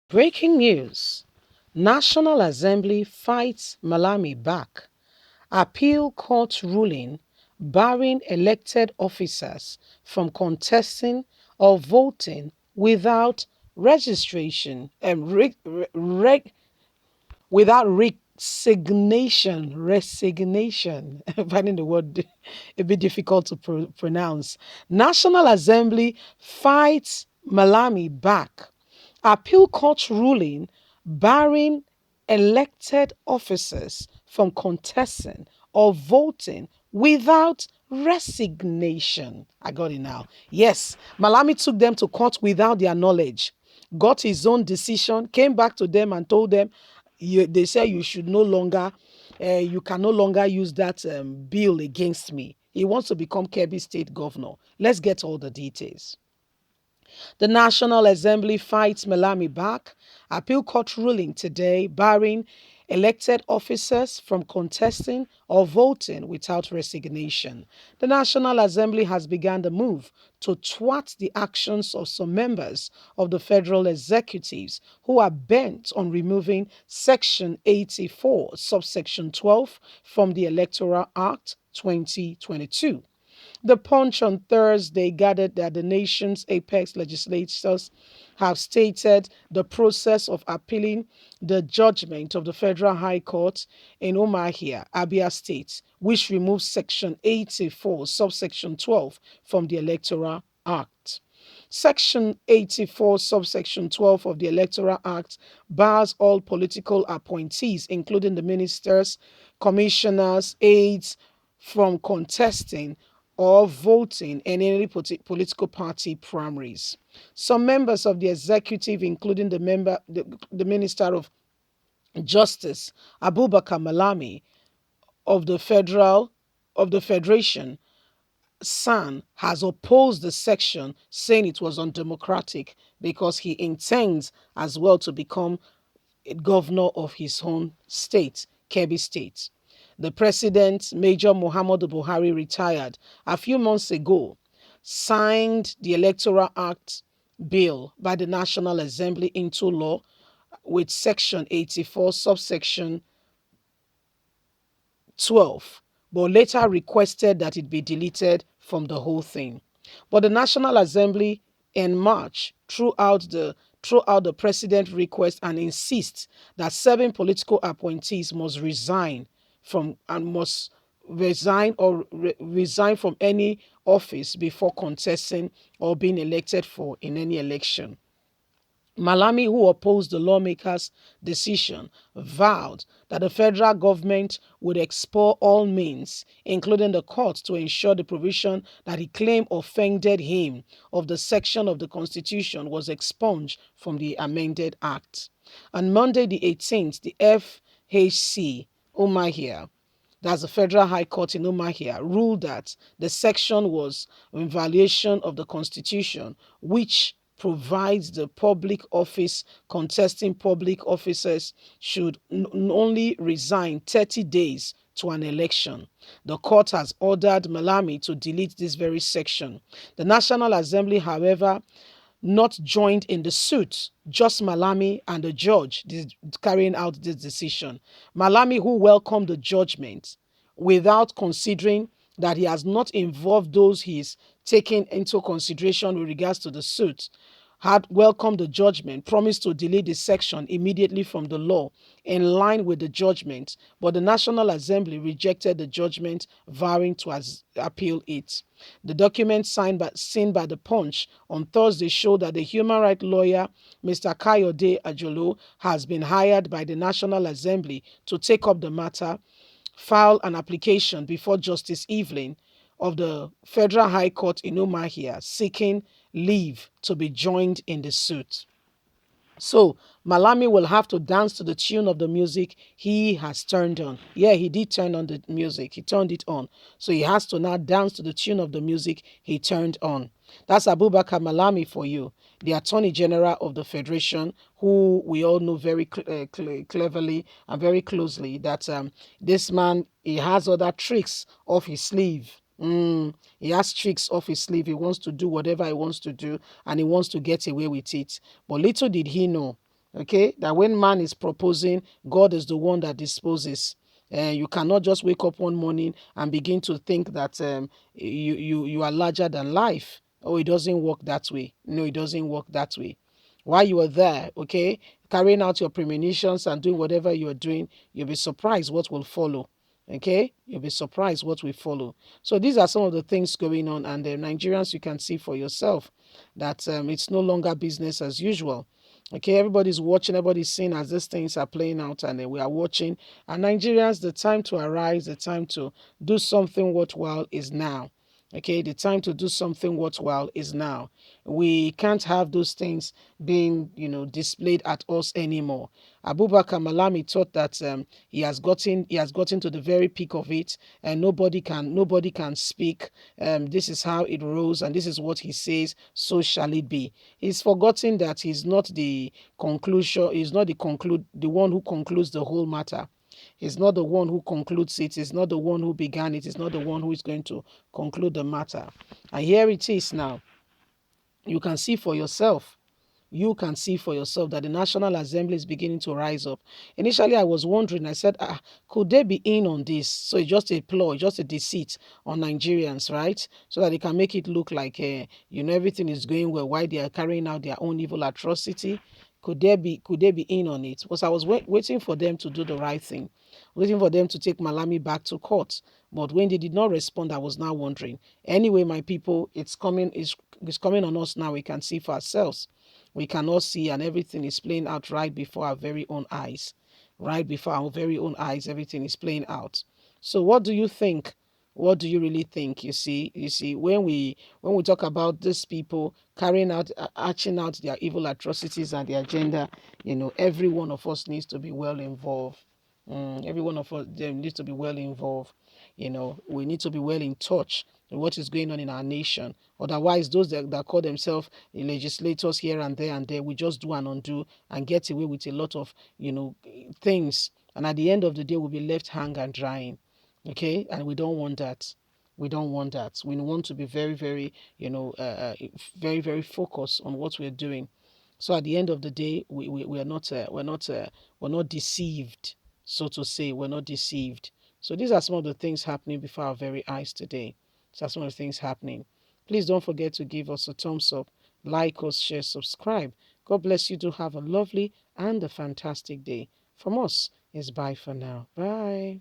Breaking news. National Assembly fights Malami back. Appeal court ruling barring elected officers from contesting or voting without registration and without resignation. Finding the word a bit difficult to pronounce. National Assembly fights Malami back. Appeal court ruling barring elected officers from contesting or voting without resignation. I got it now. Yes, Malami took them to court without their knowledge, got his own decision, came back to them and told them, they say you should no longer, you can no longer use that bill against me. He wants to become Kebbi State Governor. Let's get all the details. The National Assembly fights Malami back. Appeal court ruling today barring elected officers from contesting or voting without resignation. The National Assembly has begun the move to thwart the actions of some members of the federal executives who are bent on removing Section 84, subsection 12 from the Electoral Act 2022. The Punch on Thursday gathered that the nation's apex legislators have stated the process of appealing the judgment of the Federal High Court in Umuahia, Abia State, which removes Section 84, subsection 12 from the Electoral Act. Section 84, subsection 12 of the Electoral Act bars all political appointees, including the ministers, commissioners, aides, from contesting or voting in any political party primaries. Some members of the executive, including the Minister of Justice, Abubakar Malami, of the Federation, San, has opposed the section, saying it was undemocratic because he intends as well to become a governor of his own state, Kebbi State. The president, Major Muhammadu Buhari, retired a few months ago, signed the Electoral Act bill by the National Assembly into law with Section 84, subsection 12, but later requested that it be deleted from the whole thing. But the National Assembly in March threw out the president's request and insists that 7 political appointees must resign from any office before contesting or being elected for in any election. Malami, who opposed the lawmakers' decision, vowed that the federal government would explore all means, including the courts, to ensure the provision that he claimed offended him of the section of the Constitution was expunged from the amended act. On Monday, the 18th, the FHC, Umuahia, that's the Federal High Court in Umuahia, ruled that the section was in violation of the Constitution, which provides the public office contesting public officers should only resign 30 days to an election. The court has ordered Malami to delete this very section. The National Assembly, however, not joined in the suit, just Malami and the judge carrying out this decision. Malami, who welcomed the judgment without considering that he has not involved those he is taking into consideration with regards to the suit, had welcomed the judgment, promised to delete the section immediately from the law in line with the judgment, but the National Assembly rejected the judgment, vowing to appeal it. The document seen by the Punch on Thursday showed that the human rights lawyer, Mr. Kayode Ajolo, has been hired by the National Assembly to take up the matter, file an application before Justice Evelyn of the Federal High Court in Umuahia, seeking leave to be joined in the suit. So Malami will have to dance to the tune of the music he has turned on. Yeah, he did turn on the music. He turned it on. So he has to now dance to the tune of the music he turned on. That's Abubakar Malami for you, the Attorney General of the Federation, who we all know very cleverly and very closely that this man, he has other tricks off his sleeve. He has tricks off his sleeve. He wants to do whatever he wants to do and he wants to get away with it. But little did he know Okay, that when man is proposing, God is the one that disposes. You cannot just wake up one morning and begin to think that you are larger than life. Oh, it doesn't work that way. No, it doesn't work that way. While you are there, okay, carrying out your premonitions and doing whatever you are doing, you'll be surprised what will follow. Okay, you'll be surprised what will follow. So these are some of the things going on, and the Nigerians, you can see for yourself that it's no longer business as usual. Okay, everybody's watching, everybody's seeing as these things are playing out, and then we are watching. And Nigerians, the time to arise, the time to do something worthwhile is now. Okay, the time to do something worthwhile is now. We can't have those things being, displayed at us anymore. Abubakar Malami thought that he has gotten to the very peak of it, and nobody can speak. This is how it rose, and this is what he says. So shall it be. He's forgotten that he's not the conclusion. He's not the one who concludes the whole matter. He's not the one who concludes it. He's not the one who began it. He's not the one who is going to conclude the matter. And here it is now. You can see for yourself. You can see for yourself that the National Assembly is beginning to rise up. Initially, I was wondering, I said, could they be in on this? So it's just a ploy, just a deceit on Nigerians, right? So that they can make it look like, everything is going well while they are carrying out their own evil atrocity. Could they be in on it? Because I was waiting for them to do the right thing, waiting for them to take Malami back to court. But when they did not respond, I was now wondering. Anyway, my people, it's coming on us now. We can see for ourselves. We cannot see, and everything is playing out right before our very own eyes. Right before our very own eyes, everything is playing out. So what do you think? What do you really think? You see, when we talk about these people carrying out, arching out their evil atrocities and their agenda, every one of us needs to be well involved. Every one of us them needs to be well involved. We need to be well in touch with what is going on in our nation. Otherwise, those that call themselves legislators here and there, we just do and undo and get away with a lot of things. And at the end of the day, we'll be left hang and drying. Okay, and we don't want that. We don't want that. We want to be very, very, very, very focused on what we're doing. So at the end of the day, we're not deceived, so to say. We're not deceived. So these are some of the things happening before our very eyes today. These are some of the things happening. Please don't forget to give us a thumbs up, like us, share, subscribe. God bless you. Do have a lovely and a fantastic day. From us is bye for now. Bye.